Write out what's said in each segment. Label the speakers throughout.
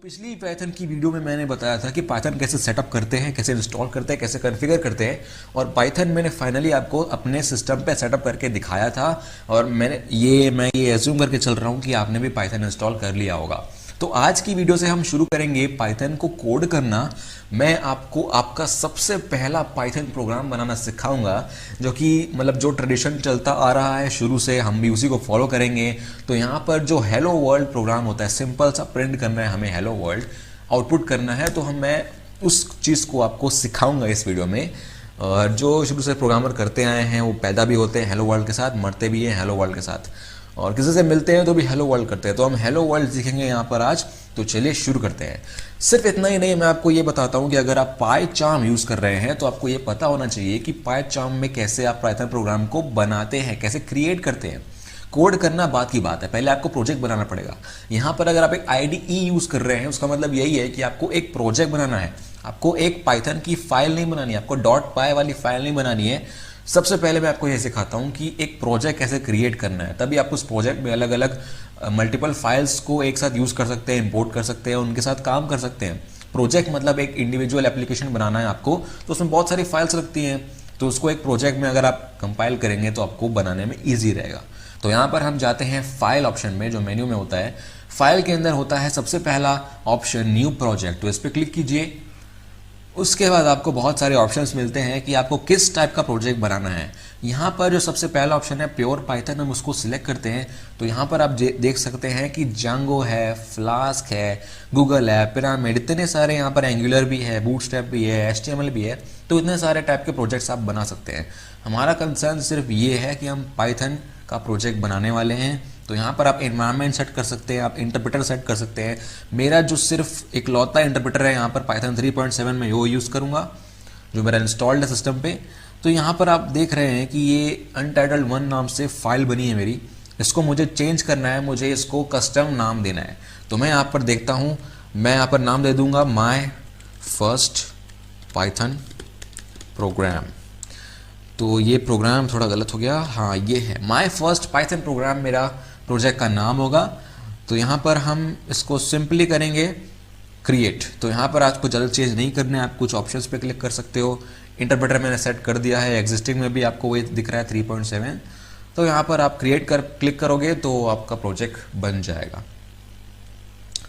Speaker 1: पिछली पाइथन की वीडियो में मैंने बताया था कि पाइथन कैसे सेटअप करते हैं, कैसे इंस्टॉल करते हैं, कैसे कॉन्फ़िगर करते हैं और पाइथन मैंने फाइनली आपको अपने सिस्टम पे सेटअप करके दिखाया था। और मैं ये एज्यूम करके चल रहा हूँ कि आपने भी पाइथन इंस्टॉल कर लिया होगा। तो आज की वीडियो से हम शुरू करेंगे पाइथन को कोड करना। मैं आपको आपका सबसे पहला पाइथन प्रोग्राम बनाना सिखाऊंगा, जो कि मतलब जो ट्रेडिशन चलता आ रहा है शुरू से, हम भी उसी को फॉलो करेंगे। तो यहाँ पर जो हेलो वर्ल्ड प्रोग्राम होता है, सिंपल सा प्रिंट करना है हमें, हेलो वर्ल्ड आउटपुट करना है। तो मैं उस चीज़ को आपको सिखाऊंगा इस वीडियो में। और जो शुरू से प्रोग्रामर करते आए हैं वो पैदा भी होते हैं हेलो वर्ल्ड के साथ, मरते भी हैं हेलो वर्ल्ड के साथ, और किसी से मिलते हैं तो भी हेलो वर्ल्ड करते हैं। तो हम हेलो वर्ल्ड सीखेंगे यहाँ पर आज। तो चलिए शुरू करते हैं। सिर्फ इतना ही नहीं, मैं आपको ये बताता हूँ कि अगर आप पाइचार्म यूज़ कर रहे हैं तो आपको ये पता होना चाहिए कि पाइचार्म में कैसे आप पाइथन प्रोग्राम को बनाते हैं, कैसे क्रिएट करते हैं। कोड करना बात की बात है, पहले आपको प्रोजेक्ट बनाना पड़ेगा। यहाँ पर अगर आप एक IDE यूज़ कर रहे हैं उसका मतलब यही है कि आपको एक प्रोजेक्ट बनाना है, आपको एक पाइथन की फाइल नहीं बनानी है, आपको .py वाली फाइल नहीं बनानी है। सबसे पहले मैं आपको ये सिखाता हूँ कि एक प्रोजेक्ट कैसे क्रिएट करना है, तभी आप उस प्रोजेक्ट में अलग अलग मल्टीपल फाइल्स को एक साथ यूज़ कर सकते हैं, इंपोर्ट कर सकते हैं, उनके साथ काम कर सकते हैं। प्रोजेक्ट मतलब एक इंडिविजुअल एप्लीकेशन बनाना है आपको, तो उसमें बहुत सारी फाइल्स लगती हैं, तो उसको एक प्रोजेक्ट में अगर आप कंपाइल करेंगे तो आपको बनाने में ईजी रहेगा। तो यहाँ पर हम जाते हैं फाइल ऑप्शन में, जो मेन्यू में होता है। फाइल के अंदर होता है सबसे पहला ऑप्शन न्यू प्रोजेक्ट, तो इस पर क्लिक कीजिए। उसके बाद आपको बहुत सारे ऑप्शंस मिलते हैं कि आपको किस टाइप का प्रोजेक्ट बनाना है। यहाँ पर जो सबसे पहला ऑप्शन है प्योर पाइथन, हम उसको सिलेक्ट करते हैं। तो यहाँ पर आप देख सकते हैं कि जांगो है, फ्लास्क है, गूगल है, पिरामिड, इतने सारे, यहाँ पर एंगुलर भी है, बूटस्ट्रैप भी है, HTML भी है। तो इतने सारे टाइप के प्रोजेक्ट्स आप बना सकते हैं। हमारा कंसर्न सिर्फ ये है कि हम पाइथन का प्रोजेक्ट बनाने वाले हैं। तो यहाँ पर आप एनवायरनमेंट सेट कर सकते हैं, आप इंटरप्रेटर सेट कर सकते हैं। मेरा जो सिर्फ इकलौता इंटरप्रेटर है यहाँ पर पाइथन 3.7 में वो यूज़ करूँगा, जो मेरा इंस्टॉल्ड है सिस्टम पे। तो यहाँ पर आप देख रहे हैं कि ये अनटाइटल्ड 1 नाम से फाइल बनी है मेरी। इसको मुझे चेंज करना है, मुझे इसको कस्टम नाम देना है। तो मैं यहाँ पर देखता हूँ, मैं यहाँ पर नाम दे दूँगा माई फर्स्ट पाइथन प्रोग्राम। तो ये प्रोग्राम थोड़ा गलत हो गया, हाँ ये है माई फर्स्ट पाइथन प्रोग्राम, मेरा प्रोजेक्ट का नाम होगा। तो यहाँ पर हम इसको सिंपली करेंगे क्रिएट। तो यहाँ पर आपको ज़्यादा चेंज नहीं करना है, आप कुछ ऑप्शंस पे क्लिक कर सकते हो। इंटरप्रेटर मैंने सेट कर दिया है, एग्जिस्टिंग में भी आपको वो दिख रहा है 3.7। तो यहाँ पर आप क्रिएट कर क्लिक करोगे तो आपका प्रोजेक्ट बन जाएगा।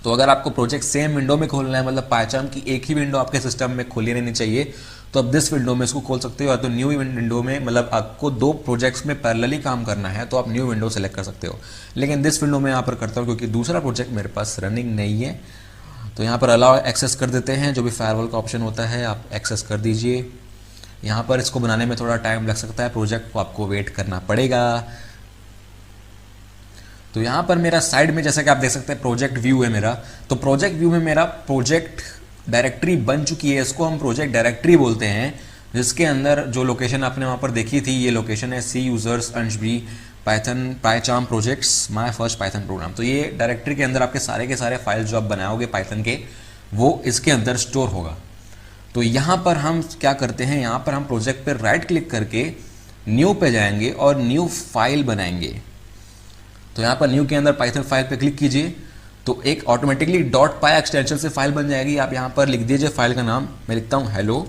Speaker 1: तो अगर आपको प्रोजेक्ट सेम विंडो में खोलना है, मतलब पाइथन की एक ही विंडो आपके सिस्टम में खुली रहनी चाहिए, तो आप दिस विंडो में इसको खोल सकते हो। या तो न्यू विंडो में, मतलब आपको 2 प्रोजेक्ट्स में पैरेलली काम करना है तो आप न्यू विंडो सेलेक्ट कर सकते हो। लेकिन दिस विंडो में यहाँ पर करता हूँ क्योंकि दूसरा प्रोजेक्ट मेरे पास रनिंग नहीं है। तो यहाँ पर अलाउ एक्सेस कर देते हैं, जो भी फायरवॉल का ऑप्शन होता है आप एक्सेस कर दीजिए। यहाँ पर इसको बनाने में थोड़ा टाइम लग सकता है, प्रोजेक्ट को आपको वेट करना पड़ेगा। तो यहाँ पर मेरा साइड में जैसा कि आप देख सकते हैं प्रोजेक्ट व्यू है मेरा। तो प्रोजेक्ट व्यू में मेरा प्रोजेक्ट डायरेक्टरी बन चुकी है, इसको हम प्रोजेक्ट डायरेक्टरी बोलते हैं, जिसके अंदर जो लोकेशन आपने वहाँ पर देखी थी, ये लोकेशन है सी यूजर्स अंशबी Python PyCharm projects my first Python program. तो ये डायरेक्टरी के अंदर आपके सारे के सारे फाइल्स जो आप बनाओगे पाइथन के, वो इसके अंदर स्टोर होगा। तो यहाँ पर हम क्या करते हैं, यहाँ पर हम प्रोजेक्ट पर राइट क्लिक करके न्यू पे जाएंगे और न्यू फाइल बनाएंगे। तो यहाँ पर न्यू के अंदर पाइथन फाइल पे क्लिक कीजिए, तो एक ऑटोमेटिकली .py एक्सटेंशन से फाइल बन जाएगी। आप यहाँ पर लिख दीजिए फाइल का नाम, मैं लिखता हूँ हेलो,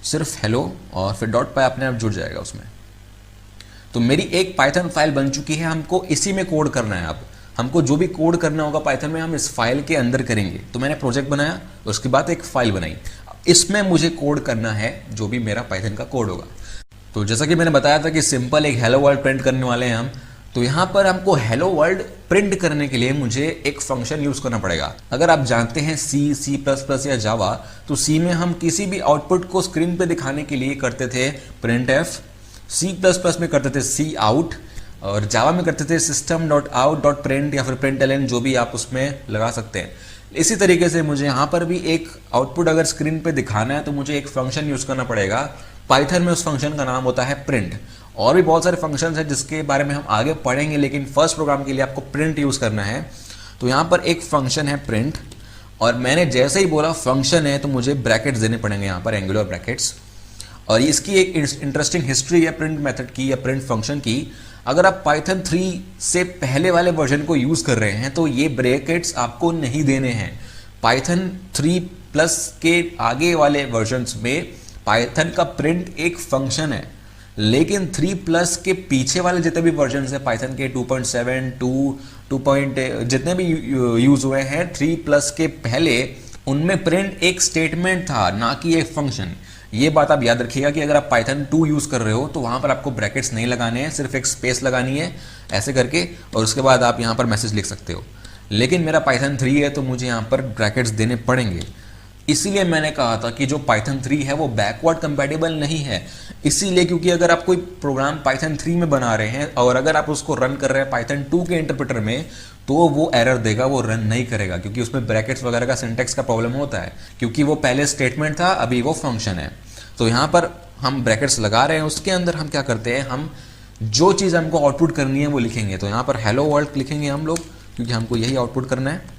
Speaker 1: सिर्फ हेलो, और फिर .py अपने आप जुड़ जाएगा उसमें। तो मेरी एक पाइथन फाइल बन चुकी है, हमको इसी में कोड करना है। अब हमको जो भी कोड करना होगा पाइथन में हम इस फाइल के अंदर करेंगे। तो मैंने प्रोजेक्ट बनाया, उसके बाद एक फाइल बनाई, इसमें मुझे कोड करना है जो भी मेरा पाइथन का कोड होगा। तो जैसा कि मैंने बताया था कि सिंपल एक हेलो वर्ल्ड प्रिंट करने वाले हैं हम। तो यहाँ पर हमको हेलो वर्ल्ड प्रिंट करने के लिए मुझे एक फंक्शन यूज करना पड़ेगा। अगर आप जानते हैं C++ या जावा, तो C में हम किसी भी आउटपुट को स्क्रीन पे दिखाने के लिए करते थे printf, C++ में करते थे cout, और जावा में करते थे system.out.print या फिर println, जो भी आप उसमें लगा सकते हैं। इसी तरीके से मुझे यहाँ पर भी एक आउटपुट अगर स्क्रीन पे दिखाना है तो मुझे एक फंक्शन यूज करना पड़ेगा। पाइथन में उस फंक्शन का नाम होता है प्रिंट। और भी बहुत सारे फंक्शंस हैं जिसके बारे में हम आगे पढ़ेंगे, लेकिन फर्स्ट प्रोग्राम के लिए आपको प्रिंट यूज़ करना है। तो यहाँ पर एक फंक्शन है प्रिंट, और मैंने जैसे ही बोला फंक्शन है तो मुझे ब्रैकेट्स देने पड़ेंगे यहाँ पर, एंगुलर ब्रैकेट्स। और इसकी एक इंटरेस्टिंग हिस्ट्री है प्रिंट मेथड की या प्रिंट फंक्शन की। अगर आप पाइथन 3 से पहले वाले वर्जन को यूज़ कर रहे हैं तो ये ब्रैकेट्स आपको नहीं देने हैं। पाइथन 3 प्लस के आगे वाले वर्जन्स में पाइथन का प्रिंट एक फंक्शन है, लेकिन 3 प्लस के पीछे वाले जितने भी वर्जन्स हैं पाइथन के 2.7, 2 जितने भी यूज हुए हैं 3 प्लस के पहले, उनमें प्रिंट एक स्टेटमेंट था, ना कि एक फंक्शन। ये बात आप याद रखिएगा कि अगर आप पाइथन 2 यूज कर रहे हो तो वहां पर आपको ब्रैकेट्स नहीं लगाने हैं, सिर्फ एक स्पेस लगानी है ऐसे करके, और उसके बाद आप यहां पर मैसेज लिख सकते हो। लेकिन मेरा पाइथन 3 है तो मुझे यहां पर ब्रैकेट्स देने पड़ेंगे। इसीलिए मैंने कहा था कि जो पाइथन 3 है वो बैकवर्ड कंपैटिबल नहीं है। इसीलिए क्योंकि अगर आप कोई प्रोग्राम पाइथन 3 में बना रहे हैं और अगर आप उसको रन कर रहे हैं पाइथन 2 के इंटरप्रेटर में, तो वो एरर देगा, वो रन नहीं करेगा, क्योंकि उसमें ब्रैकेट्स वगैरह का सिंटैक्स का प्रॉब्लम होता है, क्योंकि वो पहले स्टेटमेंट था, अभी वो फंक्शन है। तो यहाँ पर हम ब्रैकेट्स लगा रहे हैं, उसके अंदर हम क्या करते हैं, हम जो चीज़ हमको आउटपुट करनी है वो लिखेंगे। तो यहाँ पर हेलो वर्ल्ड लिखेंगे हम लोग, क्योंकि हमको यही आउटपुट करना है।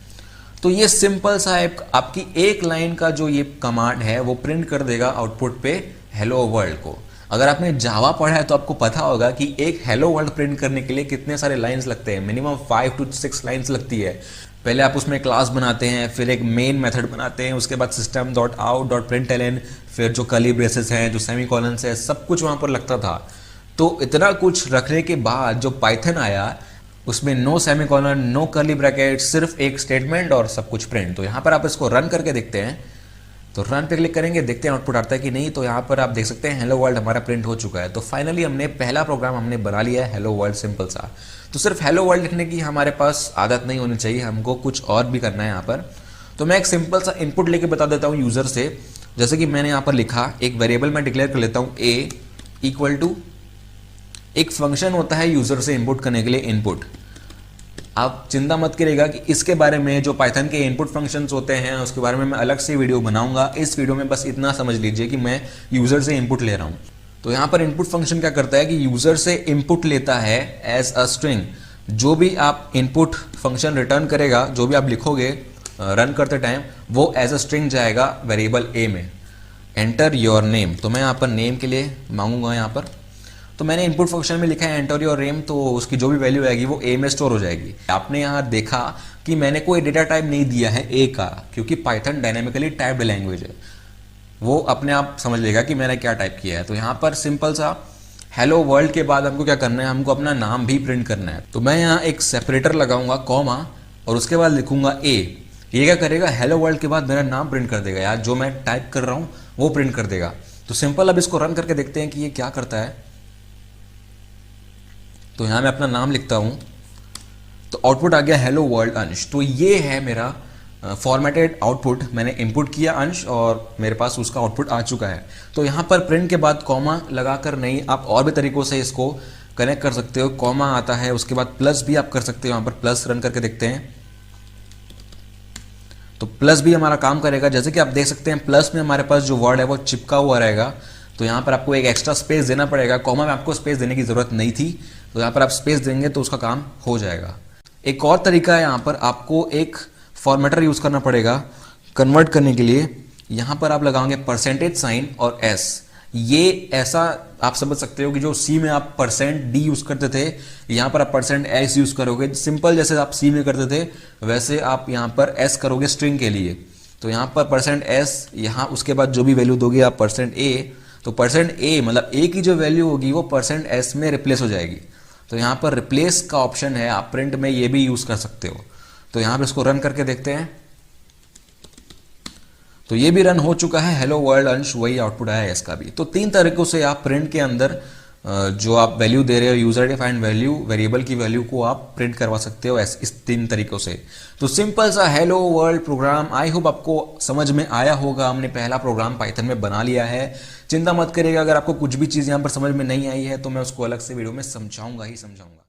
Speaker 1: तो ये सिंपल सा आपकी एक लाइन का जो ये कमांड है वो प्रिंट कर देगा आउटपुट पे हेलो वर्ल्ड को। अगर आपने जावा पढ़ा है तो आपको पता होगा कि एक हेलो वर्ल्ड प्रिंट करने के लिए कितने सारे लाइंस लगते हैं, मिनिमम 5 to 6 लाइंस लगती है। पहले आप उसमें क्लास बनाते हैं, फिर एक मेन मेथड बनाते हैं, उसके बाद system.out.println, फिर जो कर्ली ब्रेसेस हैं, जो सेमीकोलन्स है, सब कुछ वहां पर लगता था। तो इतना कुछ रखने के बाद जो पाइथन आया उसमें no semicolon, no curly bracket, सिर्फ एक स्टेटमेंट और सब कुछ प्रिंट। तो यहाँ पर आप इसको रन करके देखते हैं, तो रन पे क्लिक करेंगे, देखते हैं आउटपुट आता है कि नहीं। तो यहाँ पर आप देख सकते हैं हेलो वर्ल्ड हमारा प्रिंट हो चुका है। तो फाइनली हमने पहला प्रोग्राम हमने बना लिया है हेलो वर्ल्ड, सिंपल सा। तो सिर्फ हेलो वर्ल्ड लिखने की हमारे पास आदत नहीं होनी चाहिए, हमको कुछ और भी करना है यहाँ पर। तो मैं एक सिंपल सा इनपुट लेके बता देता हूँ यूजर से। जैसे कि मैंने यहाँ पर लिखा, एक वेरिएबल मैं डिक्लेयर कर लेता हूँ a इक्वल टू, एक फंक्शन होता है यूजर से इनपुट करने के लिए इनपुट। आप चिंता मत करिएगा कि इसके बारे में जो पाइथन के इनपुट फंक्शंस होते हैं उसके बारे में मैं अलग से वीडियो बनाऊंगा। इस वीडियो में बस इतना समझ लीजिए कि मैं यूजर से इनपुट ले रहा हूं। तो यहाँ पर इनपुट फंक्शन क्या करता है कि यूजर से इनपुट लेता है एज अ स्ट्रिंग। जो भी आप इनपुट फंक्शन रिटर्न करेगा, जो भी आप लिखोगे रन करते टाइम, वो एज अ स्ट्रिंग जाएगा वेरिएबल ए में। एंटर योर नेम, तो मैं यहाँ पर नेम के लिए मांगूंगा यहाँ पर। तो मैंने इनपुट फंक्शन में लिखा है एंटर योर नेम, तो उसकी जो भी वैल्यू आएगी वो ए में स्टोर हो जाएगी। आपने यहाँ देखा कि मैंने कोई डेटा टाइप नहीं दिया है ए का, क्योंकि पाइथन डायनामिकली टाइप्ड लैंग्वेज है, वो अपने आप समझ लेगा कि मैंने क्या टाइप किया है। तो यहाँ पर सिंपल सा हेलो वर्ल्ड के बाद हमको क्या करना है, हमको अपना नाम भी प्रिंट करना है। तो मैं यहाँ एक सेपरेटर लगाऊंगा कॉमा, और उसके बाद लिखूंगा ए। ये क्या करेगा, हेलो वर्ल्ड के बाद मेरा नाम प्रिंट कर देगा, यार जो मैं टाइप कर रहा हूँ वो प्रिंट कर देगा। तो सिंपल अब इसको रन करके देखते हैं कि ये क्या करता है। तो यहाँ मैं अपना नाम लिखता हूँ, तो आउटपुट आ गया हेलो वर्ल्ड अंश। तो ये है मेरा फॉर्मेटेड आउटपुट, मैंने इनपुट किया अंश और मेरे पास उसका आउटपुट आ चुका है। तो यहाँ पर प्रिंट के बाद कॉमा लगाकर नहीं, आप और भी तरीकों से इसको कनेक्ट कर सकते हो। कॉमा आता है, उसके बाद प्लस भी आप कर सकते हो। यहाँ पर प्लस रन करके देखते हैं, तो प्लस भी हमारा काम करेगा। जैसे कि आप देख सकते हैं प्लस में हमारे पास जो वर्ड है वो चिपका हुआ रहेगा, तो यहाँ पर आपको एक एक्स्ट्रा स्पेस देना पड़ेगा। कॉमा में आपको स्पेस देने की जरूरत नहीं थी, तो यहाँ पर आप स्पेस देंगे तो उसका काम हो जाएगा। एक और तरीका है, यहाँ पर आपको एक फॉर्मेटर यूज करना पड़ेगा कन्वर्ट करने के लिए। यहाँ पर आप लगाओगे परसेंटेज साइन और एस। ये ऐसा आप समझ सकते हो कि जो सी में आप %d यूज करते थे, यहाँ पर आप %s यूज करोगे। सिंपल जैसे आप सी में करते थे वैसे आप यहाँ पर s करोगे स्ट्रिंग के लिए। तो यहाँ पर %s, यहाँ उसके बाद जो भी वैल्यू दोगे आप %a, तो %a मतलब a की जो वैल्यू होगी वो %s में रिप्लेस हो जाएगी। तो यहाँ पर रिप्लेस का ऑप्शन है, आप प्रिंट में ये भी यूज कर सकते हो। तो यहाँ पर इसको रन करके देखते हैं, तो ये भी रन हो चुका है हेलो वर्ल्ड अंश, वही आउटपुट आया है इसका भी। तो 3 तरीकों से आप प्रिंट के अंदर जो आप वैल्यू दे रहे हो, यूजर डिफाइंड वैल्यू, वेरिएबल की वैल्यू को आप प्रिंट करवा सकते हो इस 3 तरीकों से। तो सिंपल सा hello world program, I hope आपको समझ में आया होगा। हमने पहला प्रोग्राम पाइथन में बना लिया है। चिंता मत करिएगा, अगर आपको कुछ भी चीज़ यहाँ पर समझ में नहीं आई है तो मैं उसको अलग से वीडियो में समझाऊंगा ही समझाऊंगा।